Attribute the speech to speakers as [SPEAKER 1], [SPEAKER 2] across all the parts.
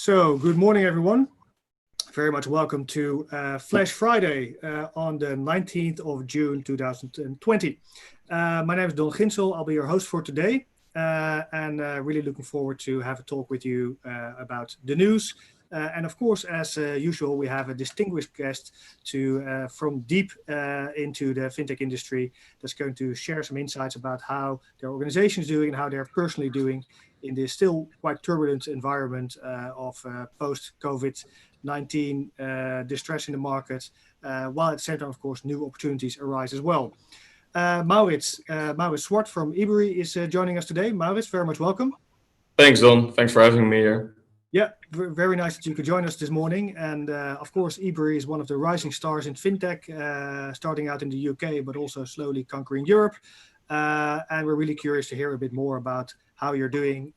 [SPEAKER 1] So, good morning, everyone. Very much welcome to Flash Friday on the 19th of June 2020. My name is Ginsel. I'll be your host for today and really looking forward to have a talk with you about the news. And of course, as usual, we have a distinguished guest from deep into the fintech industry that's going to share some insights about how their organization is doing and how they're personally doing in this still quite turbulent environment of post-COVID-19 distress in the market, while at the same time, of course, new opportunities arise as well. Maurits Zwart from Ebury is joining us today. Maurits, very much welcome.
[SPEAKER 2] Thanks, Don. Thanks for having me here.
[SPEAKER 1] Yeah, very nice that you could join us this morning. And of course, Ebury is one of the rising stars in fintech, starting out in the UK, but also slowly conquering Europe. And we're really curious to hear a bit more about how you're doing,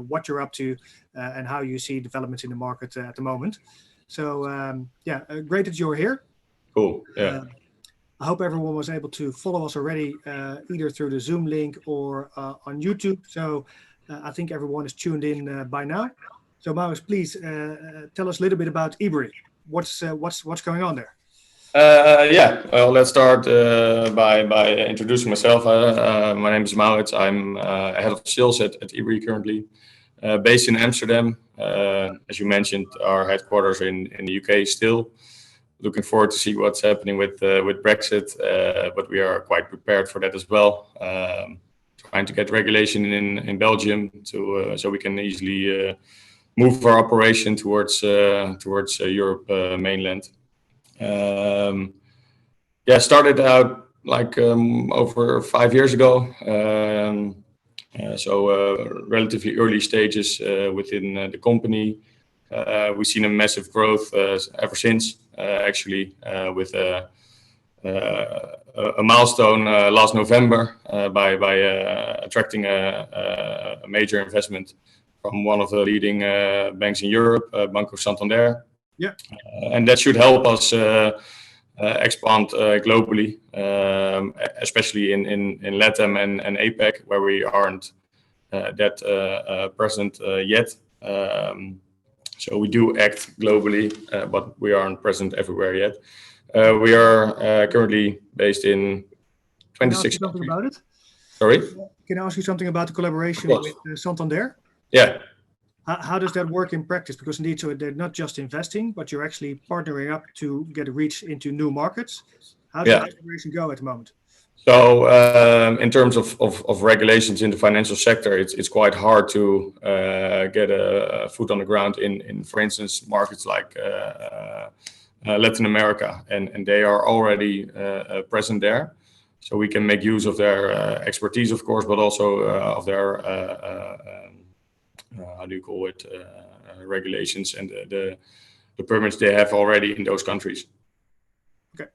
[SPEAKER 1] what you're up to, and how you see developments in the market at the moment. So great that you're here.
[SPEAKER 2] Cool, yeah.
[SPEAKER 1] I hope everyone was able to follow us already, either through the Zoom link or on YouTube. So I think everyone is tuned in by now. So Maurits, please tell us a little bit about Ebury. What's going on there?
[SPEAKER 2] Well, let's start by introducing myself. My name is Maurits. I'm head of sales at Ebury currently, based in Amsterdam. As you mentioned, our headquarters in the UK still. Looking forward to see what's happening with Brexit, but we are quite prepared for that as well. Trying to get regulation in Belgium so we can easily move our operation towards Europe mainland. Started out like over 5 years ago. Relatively early stages within the company. We've seen a massive growth ever since, actually, with a milestone last November by attracting a major investment from one of the leading banks in Europe, Banco Santander.
[SPEAKER 1] Yeah.
[SPEAKER 2] And that should help us expand globally, especially in LATAM and APAC, where we aren't that present yet. So we do act globally, but we aren't present everywhere yet. We are currently based in 26 countries.
[SPEAKER 1] About it?
[SPEAKER 2] Sorry?
[SPEAKER 1] Can I ask you something about the collaboration with Santander?
[SPEAKER 2] Yeah.
[SPEAKER 1] How does that work in practice? Because indeed, so they're not just investing, but you're actually partnering up to get a reach into new markets. How does that collaboration go at the moment?
[SPEAKER 2] So in terms of regulations in the financial sector, it's quite hard to get a foot on the ground in for instance, markets like Latin America, and they are already present there. So we can make use of their expertise, of course, but also of their regulations and the permits they have already in those countries.
[SPEAKER 1] Okay.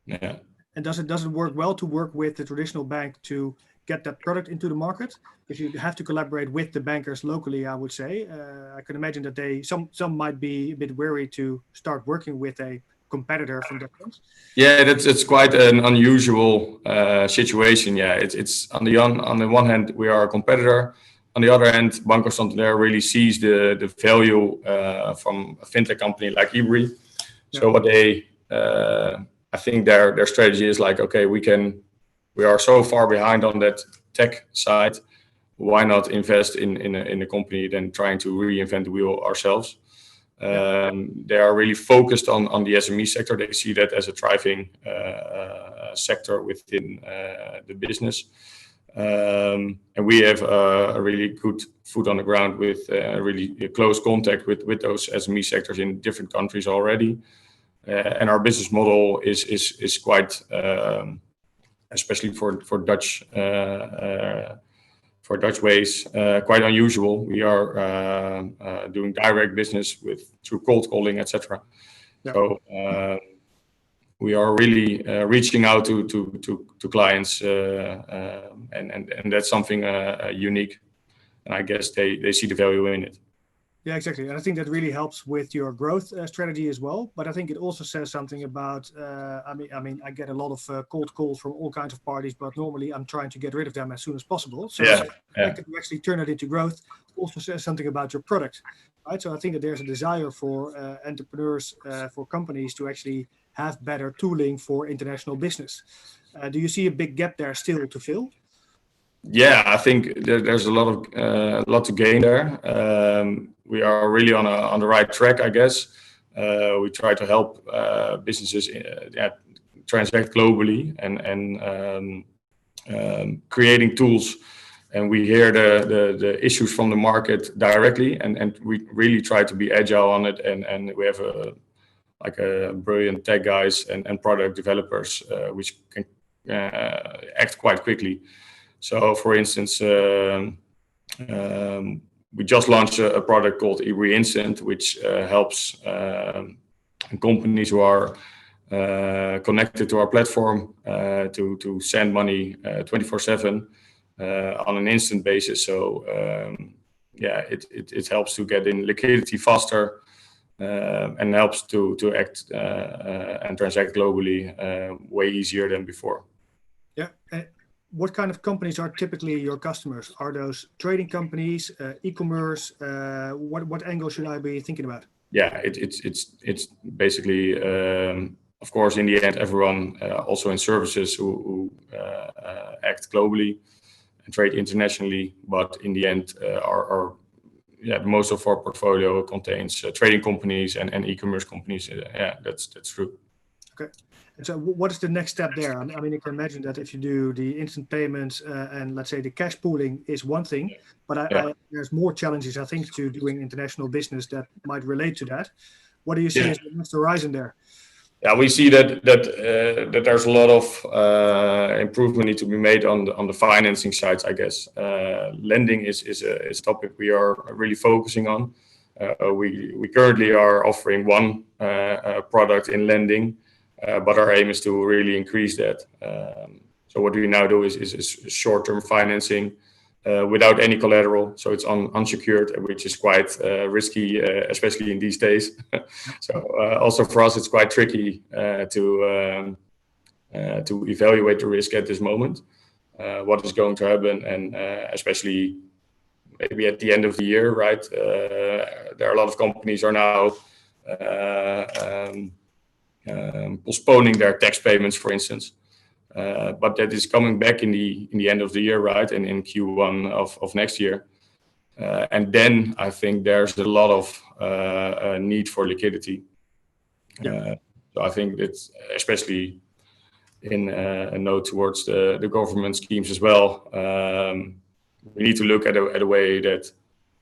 [SPEAKER 2] Yeah.
[SPEAKER 1] And does it work well to work with the traditional bank to get that product into the market? Because you have to collaborate with the bankers locally, I would say. I can imagine that some might be a bit wary to start working with a competitor from that sense.
[SPEAKER 2] Yeah, it's quite an unusual situation. Yeah, it's on the one hand we are a competitor. On the other hand, Banco Santander really sees the value from a fintech company like Ebury. Yeah. So what I think their strategy is like, okay, we are so far behind on that tech side. Why not invest in a company than trying to reinvent the wheel ourselves? They are really focused on the SME sector. They see that as a thriving sector within the business. And we have a really good foot on the ground with really close contact with those SME sectors in different countries already. And our business model is quite, especially for Dutch ways, quite unusual. We are doing direct business through cold calling, etc. Yeah. So we are really reaching out to clients, and that's something unique. And I guess they see the value in it.
[SPEAKER 1] Yeah, exactly. And I think that really helps with your growth strategy as well. But I think it also says something about, I get a lot of cold calls from all kinds of parties, but normally I'm trying to get rid of them as soon as possible. So
[SPEAKER 2] Yeah,
[SPEAKER 1] the fact that you actually turn it into growth also says something about your product, right? So I think that there's a desire for entrepreneurs, for companies to actually have better tooling for international business. Do you see a big gap there still to fill?
[SPEAKER 2] Yeah, I think there's a lot to gain there. We are really on the right track, I guess. We try to help businesses transact globally and creating tools, and we hear the issues from the market directly, and we really try to be agile on it, and we have a brilliant tech guys and product developers which can act quite quickly. So, for instance, we just launched a product called Ebury Instant, which helps companies who are connected to our platform to send money 24/7 on an instant basis. So, it helps to get in liquidity faster and helps to act and transact globally way easier than before.
[SPEAKER 1] Yeah. What kind of companies are typically your customers? Are those trading companies, e-commerce? What angle should I be thinking about?
[SPEAKER 2] Yeah, it's basically, of course, in the end, everyone also in services who act globally and trade internationally. But in the end, most of our portfolio contains trading companies and e-commerce companies. That's true.
[SPEAKER 1] Okay. And so what is the next step there? I mean, you can imagine that if you do the instant payments and let's say the cash pooling is one thing, but there's more challenges, I think, to doing international business that might relate to that. What do you see as the next horizon there?
[SPEAKER 2] Yeah, we see that there's a lot of improvement need to be made on the financing side, I guess. Lending is a topic we are really focusing on. We currently are offering one product in lending, but our aim is to really increase that. So what we now do is short-term financing without any collateral. So it's unsecured, which is quite risky, especially in these days. So also for us, it's quite tricky to evaluate the risk at this moment. What is going to happen, and especially maybe at the end of the year, right? There are a lot of companies are now postponing their tax payments, for instance. But that is coming back in the end of the year, right? And in Q1 of next year. And then I think there's a lot of need for liquidity. So I think it's especially in a note towards the government schemes as well. We need to look at a way that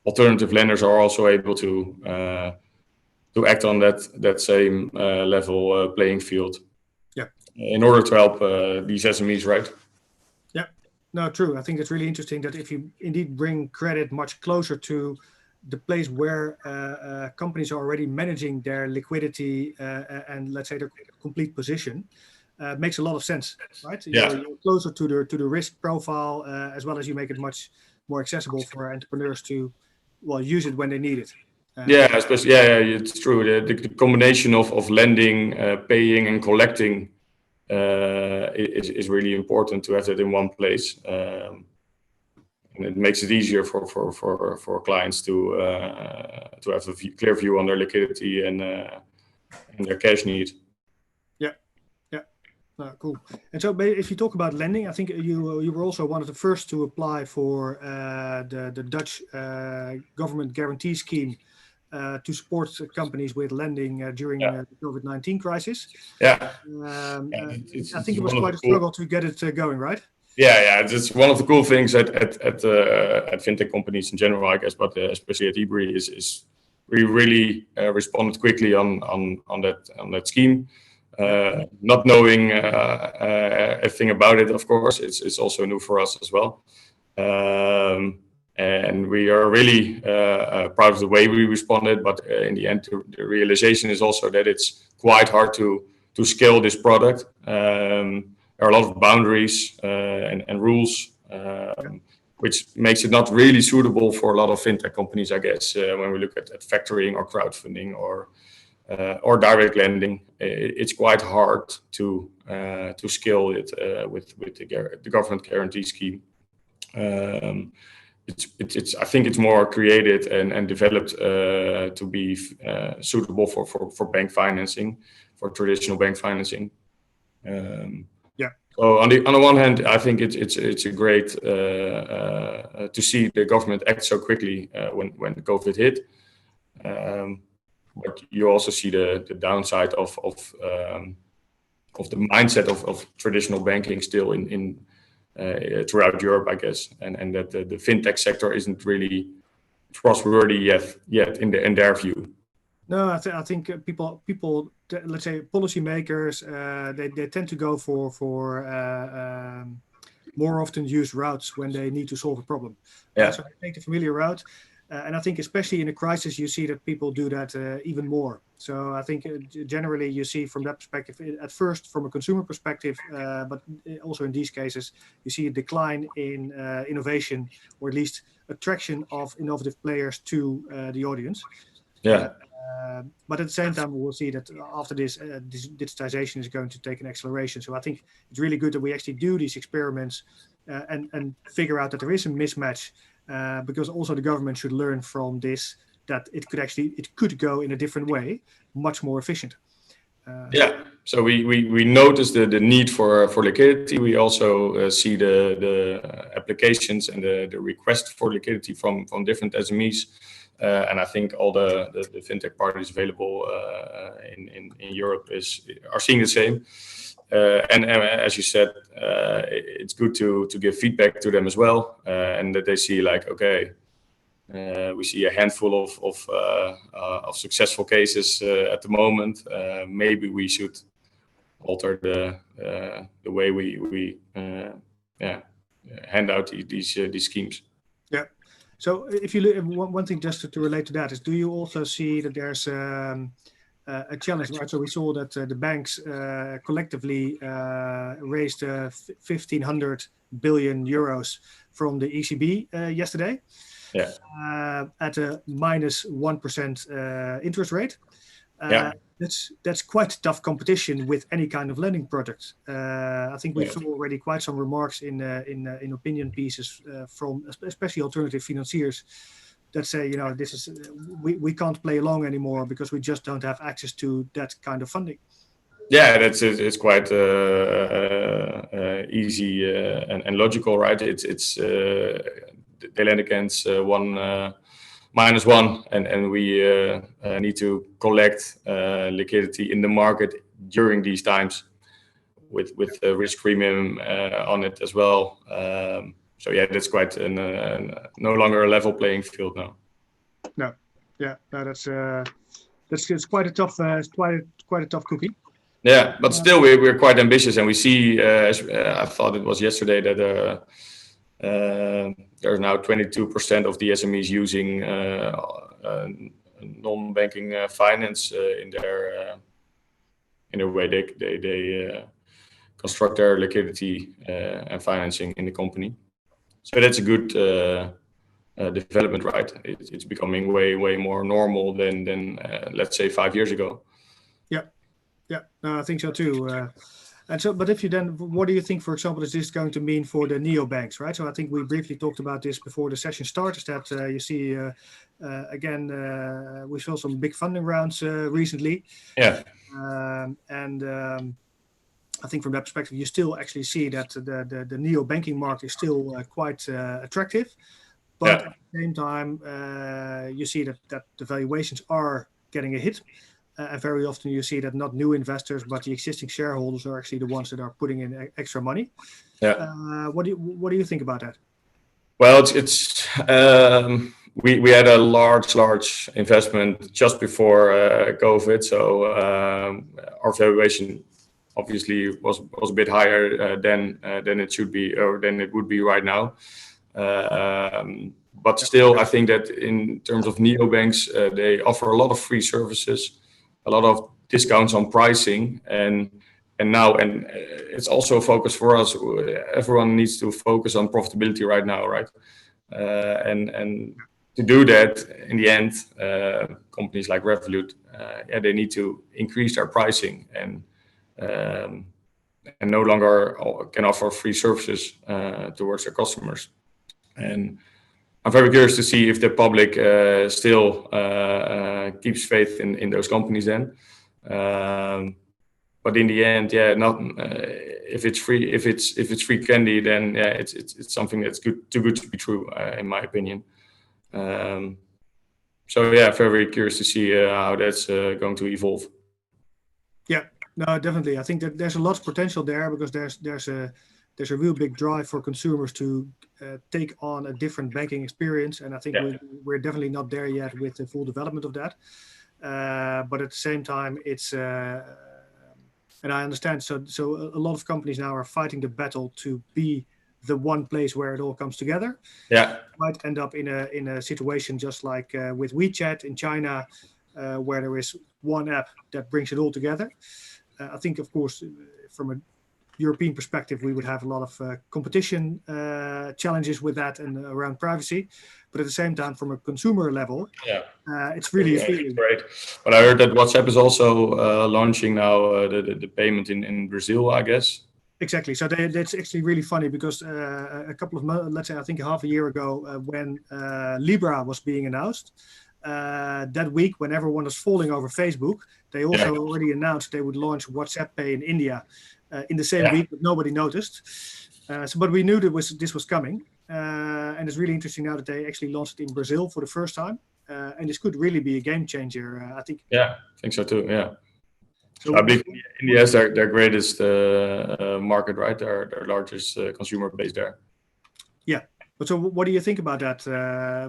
[SPEAKER 2] alternative lenders are also able to act on that same level playing field.
[SPEAKER 1] Yeah.
[SPEAKER 2] In order to help these SMEs, right?
[SPEAKER 1] Yeah. No, true. I think it's really interesting that if you indeed bring credit much closer to the place where companies are already managing their liquidity and let's say their complete position, makes a lot of sense, right? You're closer to the risk profile as well as you make it much more accessible for entrepreneurs to use it when they need it.
[SPEAKER 2] Especially it's true. The combination of lending, paying, and collecting is really important to have it in one place, and it makes it easier for clients to have a clear view on their liquidity and their cash need.
[SPEAKER 1] Cool. And so if you talk about lending, I think you were also one of the first to apply for the Dutch government guarantee scheme to support companies with lending during the COVID-19 crisis.
[SPEAKER 2] I
[SPEAKER 1] think it was quite a struggle to get it going, right?
[SPEAKER 2] It's one of the cool things at fintech companies in general, I guess, but especially at Ebury is we really responded quickly on that scheme. Not knowing everything about it, of course, it's also new for us as well. And we are really proud of the way we responded, but in the end, the realization is also that it's quite hard to scale this product. There are a lot of boundaries and rules. which makes it not really suitable for a lot of fintech companies, I guess. When we look at factoring or crowdfunding or direct lending, it's quite hard to scale it with the government guarantee scheme. I think it's more created and developed to be suitable for bank financing, for traditional bank financing. So on the one hand, I think it's a great to see the government act so quickly when COVID hit. But you also see the downside of the mindset of traditional banking still in throughout Europe, I guess, and that the fintech sector isn't really trustworthy yet in their view.
[SPEAKER 1] No, I think people, let's say policymakers, they tend to go for more often used routes when they need to solve a problem.
[SPEAKER 2] Yeah.
[SPEAKER 1] So they take the familiar route. And I think especially in a crisis, you see that people do that even more. So I think generally you see from that perspective, at first from a consumer perspective, but also in these cases, you see a decline in innovation, or at least attraction of innovative players to the audience.
[SPEAKER 2] Yeah.
[SPEAKER 1] But at the same time, we'll see that after this digitization is going to take an acceleration. So I think it's really good that we actually do these experiments and figure out that there is a mismatch. Because also the government should learn from this, that it could go in a different way, much more efficient.
[SPEAKER 2] So we notice the need for liquidity. We also see the applications and the request for liquidity from different SMEs, and I think all the fintech parties available in Europe are seeing the same. And as you said, it's good to give feedback to them as well, and that they see like, okay, we see a handful of successful cases at the moment. Maybe we should alter the way we hand out these schemes.
[SPEAKER 1] Yeah. So if you look, one thing just to relate to that is, do you also see that there's a challenge, right? So we saw that the banks collectively raised 1,500 billion euros from the ECB yesterday, at a -1% interest rate. That's quite tough competition with any kind of lending product. I think we've saw already quite some remarks in opinion pieces from especially alternative financiers that say, this is we can't play along anymore because we just don't have access to that kind of funding.
[SPEAKER 2] Yeah, it's quite easy and logical, right? It's they lend against -1, and we need to collect liquidity in the market during these times with a risk premium on it as well. So that's quite no longer a level playing field now.
[SPEAKER 1] No, that's quite a tough cookie.
[SPEAKER 2] Yeah, but still we're quite ambitious, and we see. I thought it was yesterday that there are now 22% of the SMEs using non-banking finance in their way they construct their liquidity and financing in the company. So that's a good development, right? It's becoming way more normal than let's say 5 years ago.
[SPEAKER 1] Yeah, no, I think so too. But if you then, what do you think, for example, is this going to mean for the neobanks, right? So I think we briefly talked about this before the session started. That you see again, we saw some big funding rounds recently.
[SPEAKER 2] Yeah.
[SPEAKER 1] I think from that perspective, you still actually see that the neo-banking market is still quite attractive. But at the same time, you see that the valuations are getting a hit. And very often you see that not new investors, but the existing shareholders are actually the ones that are putting in extra money.
[SPEAKER 2] Yeah.
[SPEAKER 1] What do you think about that?
[SPEAKER 2] Well, it's we had a large investment just before COVID, so our valuation obviously was a bit higher than it should be, or than it would be right now. But still, I think that in terms of neobanks, they offer a lot of free services, a lot of discounts on pricing, and it's also a focus for us. Everyone needs to focus on profitability right now, right? And to do that, in the end, companies like Revolut, they need to increase their pricing and no longer can offer free services towards their customers. And I'm very curious to see if the public still keeps faith in those companies then. But in the end, not if it's free candy, then it's something that's too good to be true, in my opinion. So very curious to see how that's going to evolve.
[SPEAKER 1] Yeah, no, definitely. I think that there's a lot of potential there because there's a real big drive for consumers to take on a different banking experience, and I think we're definitely not there yet with the full development of that. But at the same time, it's and I understand. So a lot of companies now are fighting the battle to be the one place where it all comes together.
[SPEAKER 2] Yeah,
[SPEAKER 1] might end up in a situation just like with WeChat in China, where there is one app that brings it all together. I think, of course, from a European perspective, we would have a lot of competition challenges with that and around privacy. But at the same time, from a consumer level, it's really
[SPEAKER 2] great. But I heard that WhatsApp is also launching now the payment in Brazil, I guess.
[SPEAKER 1] Exactly. So that's actually really funny because a couple of months, let's say, I think half a year ago, when Libra was being announced, that week when everyone was falling over Facebook, they also already announced they would launch WhatsApp Pay in India in the same week, but nobody noticed. But we knew this was coming, and it's really interesting now that they actually launched it in Brazil for the first time, and this could really be a game changer, I think.
[SPEAKER 2] Yeah, I think so too. Yeah. So I believe India is their greatest market, right? Their largest consumer base there.
[SPEAKER 1] Yeah. But so what do you think about that?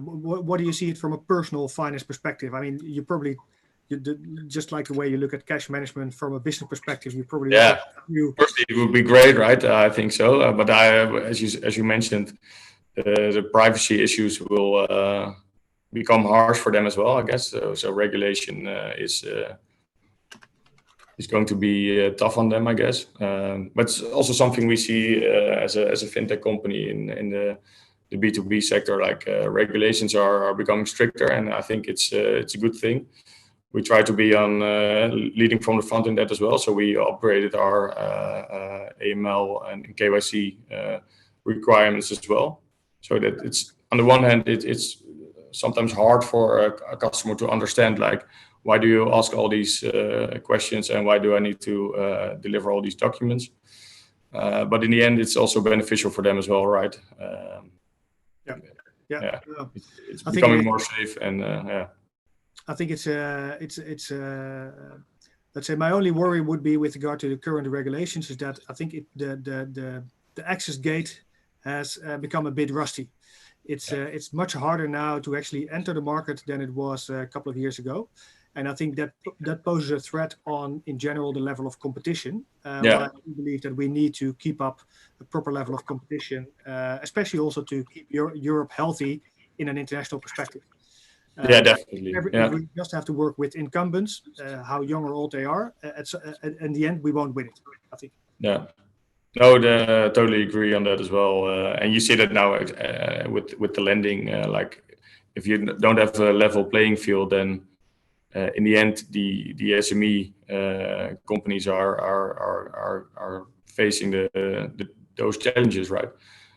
[SPEAKER 1] What do you see it from a personal finance perspective? I mean, just like the way you look at cash management from a business perspective, you probably
[SPEAKER 2] Firstly, it would be great, right? I think so. But as you mentioned, the privacy issues will become harsh for them as well, I guess. So regulation is going to be tough on them, I guess. But it's also something we see as a fintech company in the B2B sector. Like regulations are becoming stricter, and I think it's a good thing. We try to be on leading from the front in that as well. So we upgraded our AML and KYC requirements as well. So that it's on the one hand, it's sometimes hard for a customer to understand, like, why do you ask all these questions and why do I need to deliver all these documents? But in the end, it's also beneficial for them as well, right? It's becoming more safe and
[SPEAKER 1] I think it's let's say my only worry would be with regard to the current regulations is that I think the access gate has become a bit rusty. It's much harder now to actually enter the market than it was a couple of years ago. And I think that poses a threat on, in general, the level of competition. I believe that we need to keep up a proper level of competition, especially also to keep Europe healthy in an international perspective.
[SPEAKER 2] Definitely.
[SPEAKER 1] We just have to work with incumbents, how young or old they are. In the end, we won't win it, I think.
[SPEAKER 2] Yeah. No, totally agree on that as well. And you see that now with the lending. Like, if you don't have a level playing field, then in the end, the SME companies are facing those challenges, right?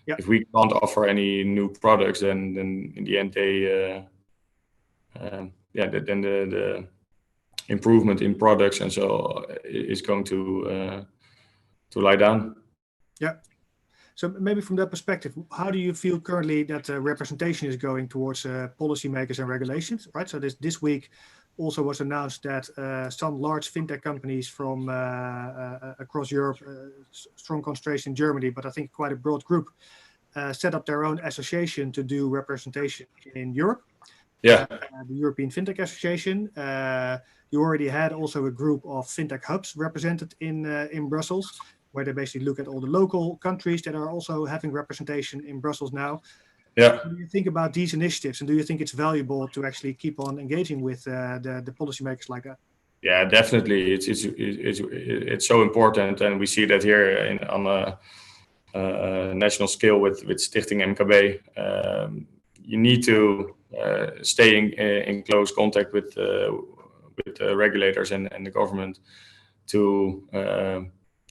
[SPEAKER 1] Yeah.
[SPEAKER 2] If we can't offer any new products, then in the end then the improvement in products and so is going to lie down.
[SPEAKER 1] Yeah. So maybe from that perspective, how do you feel currently that representation is going towards policymakers and regulations, right? So this week also was announced that some large fintech companies from across Europe, strong concentration in Germany, but I think quite a broad group, set up their own association to do representation in Europe.
[SPEAKER 2] The
[SPEAKER 1] European FinTech Association. You already had also a group of fintech hubs represented in Brussels, where they basically look at all the local countries that are also having representation in Brussels now.
[SPEAKER 2] Yeah.
[SPEAKER 1] What do you think about these initiatives, and do you think it's valuable to actually keep on engaging with the policymakers like that?
[SPEAKER 2] Yeah, definitely. It's so important, and we see that here on a national scale with Stichting MKB. You need to stay in close contact with the regulators and the government to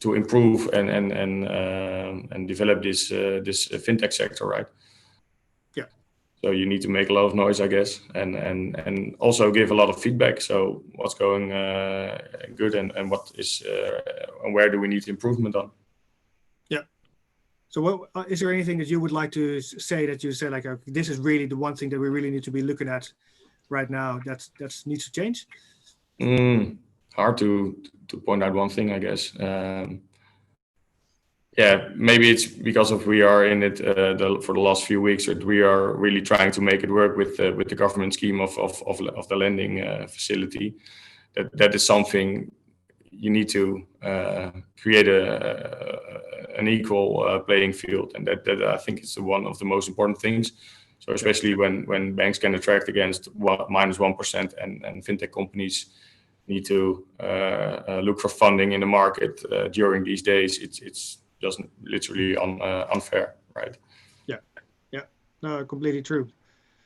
[SPEAKER 2] improve and develop this fintech sector, right?
[SPEAKER 1] Yeah.
[SPEAKER 2] So you need to make a lot of noise, I guess, and also give a lot of feedback. So what's going good and what is and where do we need improvement on?
[SPEAKER 1] Yeah. So what is there anything that you would like to say that you say like, okay, this is really the one thing that we really need to be looking at right now that needs to change?
[SPEAKER 2] Hard to point out one thing, I guess. Yeah, maybe it's because of we are in it for the last few weeks that we are really trying to make it work with the government scheme of the lending facility. That is something you need to create an equal playing field, and that I think is one of the most important things. So especially when banks can attract against -1% and fintech companies need to look for funding in the market during these days, it's just literally unfair, right?
[SPEAKER 1] Yeah, no, completely true.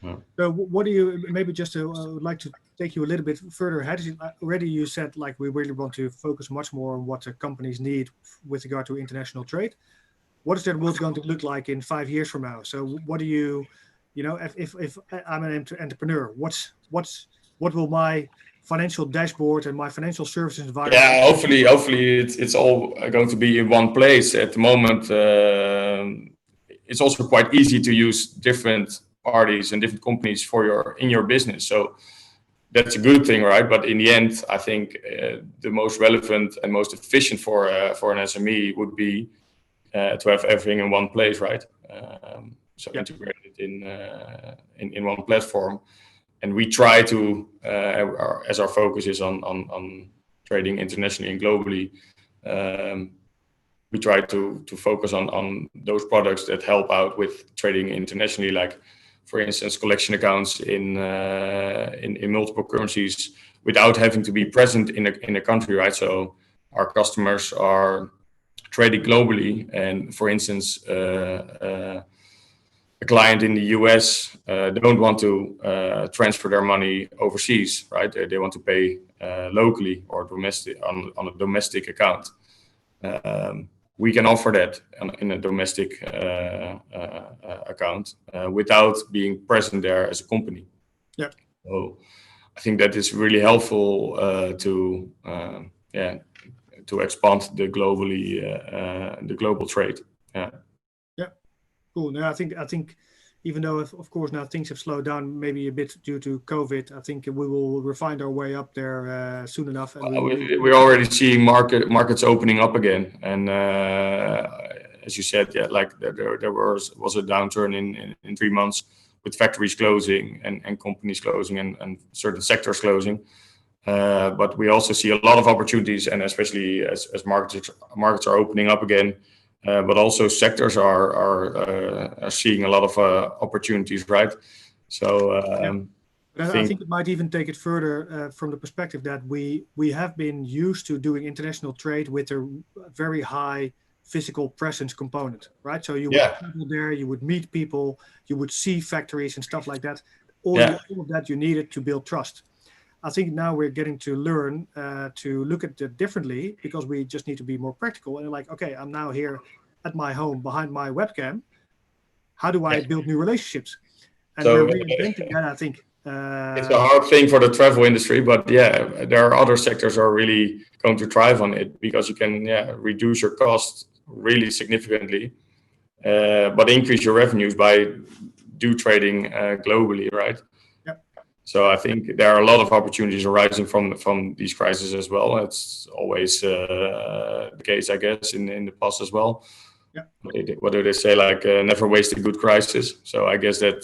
[SPEAKER 2] Yeah.
[SPEAKER 1] So what do you, maybe just would like to take you a little bit further ahead. Already you said like we really want to focus much more on what the companies need with regard to international trade. What is that world going to look like in 5 years from now? So what do you know, if I'm an entrepreneur, what will my financial dashboard and my financial services environment?
[SPEAKER 2] Yeah, hopefully it's all going to be in one place. At the moment, it's also quite easy to use different parties and different companies for in your business. So that's a good thing, right? But in the end, I think the most relevant and most efficient for an SME would be to have everything in one place, right? So integrated in one platform. And we try to, as our focus is on trading internationally and globally, we try to focus on those products that help out with trading internationally, like, for instance, collection accounts in multiple currencies without having to be present in a country, right? So our customers are trading globally, and for instance, a client in the US don't want to transfer their money overseas, right? They want to pay locally or domestic on a domestic account. We can offer that in a domestic account without being present there as a company.
[SPEAKER 1] Yeah.
[SPEAKER 2] So I think that is really helpful to expand the global trade. Yeah.
[SPEAKER 1] Cool. Now, I think even though, of course, now things have slowed down maybe a bit due to COVID, I think we will refine our way up there soon enough. And
[SPEAKER 2] we're already seeing markets opening up again. And as you said, yeah, like there was a downturn in 3 months with factories closing and companies closing and certain sectors closing. But we also see a lot of opportunities, and especially as markets are opening up again. But also sectors are seeing a lot of opportunities, right? So
[SPEAKER 1] I think it might even take it further from the perspective that we have been used to doing international trade with a very high physical presence component, right? So you would travel there, you would meet people, you would see factories and stuff like that. All of that you needed to build trust. I think now we're getting to learn to look at it differently, because we just need to be more practical and like, okay, I'm now here at my home behind my webcam. How do I build new relationships? And we're reinventing that, I think.
[SPEAKER 2] It's a hard thing for the travel industry, but yeah, there are other sectors are really going to thrive on it, because you can reduce your costs really significantly, but increase your revenues by trading globally, right? So I think there are a lot of opportunities arising from these crises as well. It's always the case, I guess, in the past as well.
[SPEAKER 1] Yeah.
[SPEAKER 2] What do they say? Like never waste a good crisis. So I guess that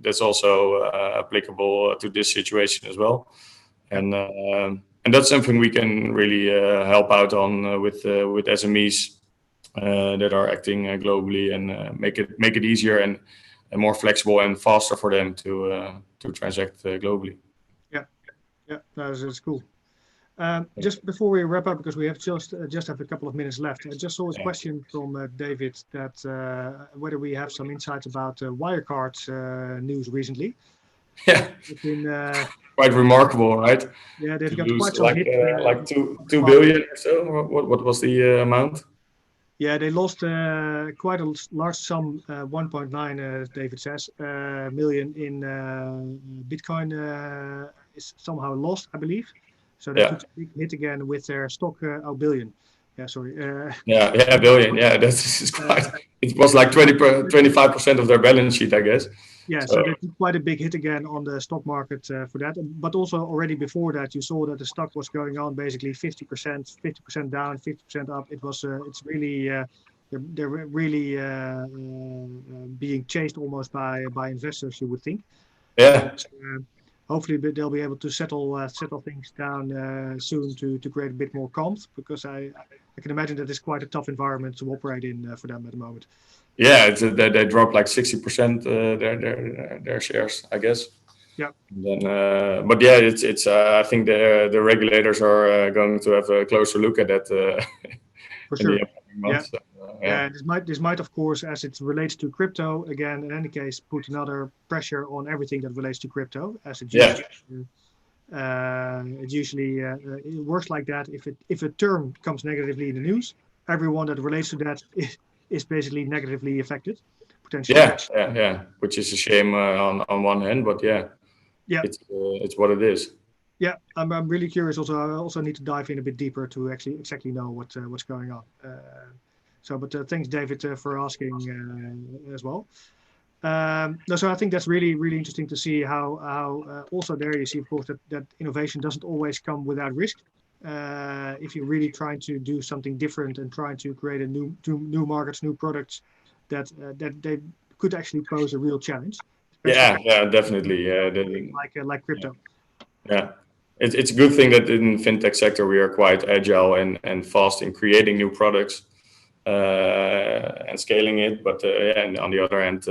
[SPEAKER 2] that's also applicable to this situation as well. And that's something we can really help out on with SMEs that are acting globally, and make it easier and more flexible and faster for them to transact globally.
[SPEAKER 1] Yeah, Yeah, that's cool. Just before we wrap up, because we have just have a couple of minutes left, I just saw a
[SPEAKER 2] Yeah.
[SPEAKER 1] question from David that whether we have some insights about Wirecard news recently.
[SPEAKER 2] Yeah,
[SPEAKER 1] It's been,
[SPEAKER 2] quite remarkable, right?
[SPEAKER 1] yeah, they've
[SPEAKER 2] To
[SPEAKER 1] got
[SPEAKER 2] lose
[SPEAKER 1] quite some hit
[SPEAKER 2] like two
[SPEAKER 1] past.
[SPEAKER 2] billion or so. What was the amount?
[SPEAKER 1] Yeah, they lost quite a large sum, 1.9, David says, million in Bitcoin is somehow lost, I believe. So they
[SPEAKER 2] Yeah,
[SPEAKER 1] took a big hit again with their stock, billion. Yeah, sorry.
[SPEAKER 2] yeah, billion. Yeah, that's is quite.
[SPEAKER 1] Uh,
[SPEAKER 2] It was like 25% of their balance sheet, I guess.
[SPEAKER 1] Yeah,
[SPEAKER 2] So
[SPEAKER 1] so they took quite a big hit again on the stock market for that. But also already before that, you saw that the stock was going on basically 50% down, 50% up. It's really, they're really being chased almost by investors, you would think.
[SPEAKER 2] yeah,
[SPEAKER 1] So, hopefully they'll be able to settle things down soon to create a bit more calms, because I can imagine that it's quite a tough environment to operate in for them at the moment.
[SPEAKER 2] yeah. They dropped like 60% their shares, I guess.
[SPEAKER 1] Yeah,
[SPEAKER 2] Then, but yeah, it's. I think the regulators are going to have a closer look at that
[SPEAKER 1] for
[SPEAKER 2] in the
[SPEAKER 1] sure.
[SPEAKER 2] upcoming
[SPEAKER 1] Yeah.
[SPEAKER 2] months. So, yeah,
[SPEAKER 1] Yeah, this might, of course, as it relates to crypto, again, in any case, put another pressure on everything that relates to crypto, as it
[SPEAKER 2] yeah,
[SPEAKER 1] usually, it works like that. If a term comes negatively in the news, everyone that relates to that is basically negatively affected, potentially.
[SPEAKER 2] yeah. Which is a shame on one hand, but yeah,
[SPEAKER 1] Yeah,
[SPEAKER 2] it's what it is.
[SPEAKER 1] yeah. I'm really curious. Also, I also need to dive in a bit deeper to actually exactly know what's going on. But thanks, David, for asking as well. No, so I think that's really, really interesting to see how also there you see, of course, that innovation doesn't always come without risk. If you're really trying to do something different and trying to create a new markets, new products, that they could actually pose a real challenge, especially
[SPEAKER 2] Yeah, definitely. Yeah,
[SPEAKER 1] like
[SPEAKER 2] yeah.
[SPEAKER 1] crypto.
[SPEAKER 2] Yeah. It's a good thing that in fintech sector we are quite agile and fast in creating new products and scaling it. But yeah, and on the other hand,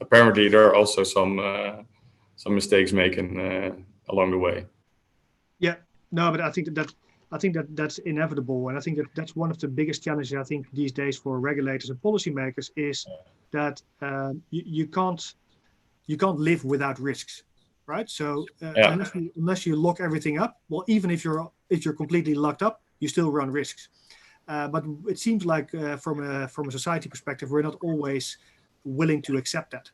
[SPEAKER 2] apparently there are also some mistakes making along the way.
[SPEAKER 1] Yeah, no, but I think that that's inevitable, and I think that that's one of the biggest challenges I think these days for regulators and policymakers is that you can't live without risks, right? So
[SPEAKER 2] Yeah,
[SPEAKER 1] unless you lock everything up, well, even if you're completely locked up, you still run risks. But it seems like from a society perspective, we're not always willing to accept that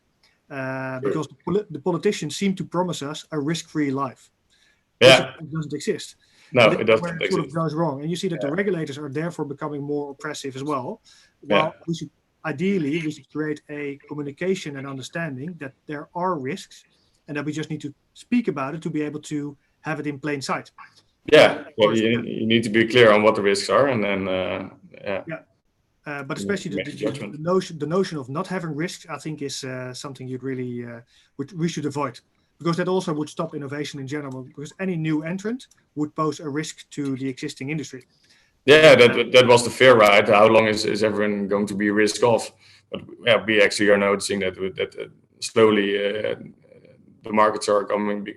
[SPEAKER 2] true.
[SPEAKER 1] because the politicians seem to promise us a risk-free life, which of
[SPEAKER 2] Yeah,
[SPEAKER 1] course doesn't exist.
[SPEAKER 2] no,
[SPEAKER 1] And this
[SPEAKER 2] it
[SPEAKER 1] is where
[SPEAKER 2] doesn't
[SPEAKER 1] it sort of
[SPEAKER 2] exist.
[SPEAKER 1] goes wrong. And you see that the
[SPEAKER 2] Yeah,
[SPEAKER 1] regulators are therefore becoming more oppressive as well.
[SPEAKER 2] yeah,
[SPEAKER 1] While we should create a communication and understanding that there are risks and that we just need to speak about it to be able to have it in plain sight.
[SPEAKER 2] yeah.
[SPEAKER 1] Of
[SPEAKER 2] Yeah,
[SPEAKER 1] course,
[SPEAKER 2] you need to be clear on what the risks are, and then yeah,
[SPEAKER 1] yeah. But
[SPEAKER 2] you
[SPEAKER 1] especially
[SPEAKER 2] make a judgment.
[SPEAKER 1] the notion of not having risks, I think, is something you'd really we should avoid, because that also would stop innovation in general. Because any new entrant would pose a risk to the existing industry.
[SPEAKER 2] Yeah, that was the fear, right? How long is everyone going to be risk off? But yeah, we actually are noticing that slowly the markets are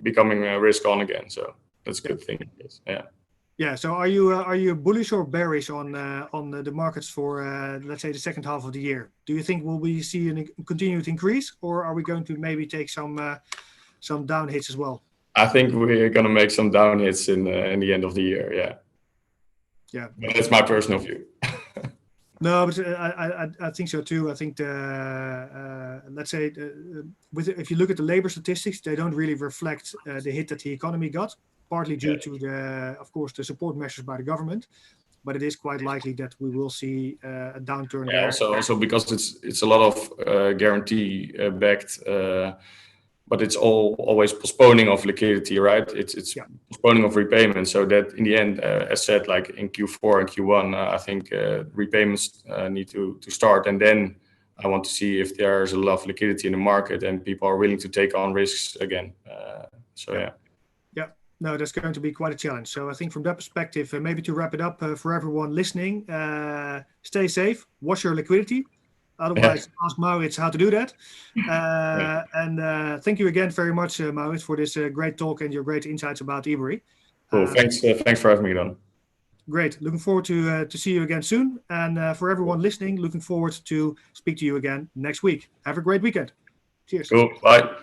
[SPEAKER 2] becoming risk on again. So that's a
[SPEAKER 1] Yeah,
[SPEAKER 2] good thing. Yes. Yeah.
[SPEAKER 1] yeah. So are you bullish or bearish on the markets for let's say the second half of the year? Do you think will we see a continued increase, or are we going to maybe take some down hits as well?
[SPEAKER 2] I think we're gonna make some down hits in the end of the year. Yeah,
[SPEAKER 1] Yeah.
[SPEAKER 2] but that's my personal view.
[SPEAKER 1] No, but I think so too. I think let's say if you look at the labor statistics, they don't really reflect the hit that the economy got, partly due
[SPEAKER 2] Yeah.
[SPEAKER 1] to of course, the support measures by the government. But it is quite likely that we will see a downturn
[SPEAKER 2] Yeah.
[SPEAKER 1] there.
[SPEAKER 2] Also because it's a lot of guarantee backed. But it's always postponing of liquidity, right? It's
[SPEAKER 1] Yeah,
[SPEAKER 2] postponing of repayment. So that in the end, as said, like in Q4 and Q1, I think repayments need to start, and then I want to see if there's a lot of liquidity in the market and people are willing to take on risks again. So
[SPEAKER 1] yeah,
[SPEAKER 2] yeah,
[SPEAKER 1] yeah. No, that's going to be quite a challenge. So I think from that perspective, maybe to wrap it up for everyone listening, stay safe, watch your liquidity. Otherwise, ask Maurits how to do that. And thank you again very much, Maurits, for this great talk and your great insights about Ebury.
[SPEAKER 2] Cool. Thanks for having me, Don.
[SPEAKER 1] Great. Looking forward to see you again soon. And for everyone listening, looking forward to speak to you again next week. Have a great weekend. Cheers.
[SPEAKER 2] Cool. Bye.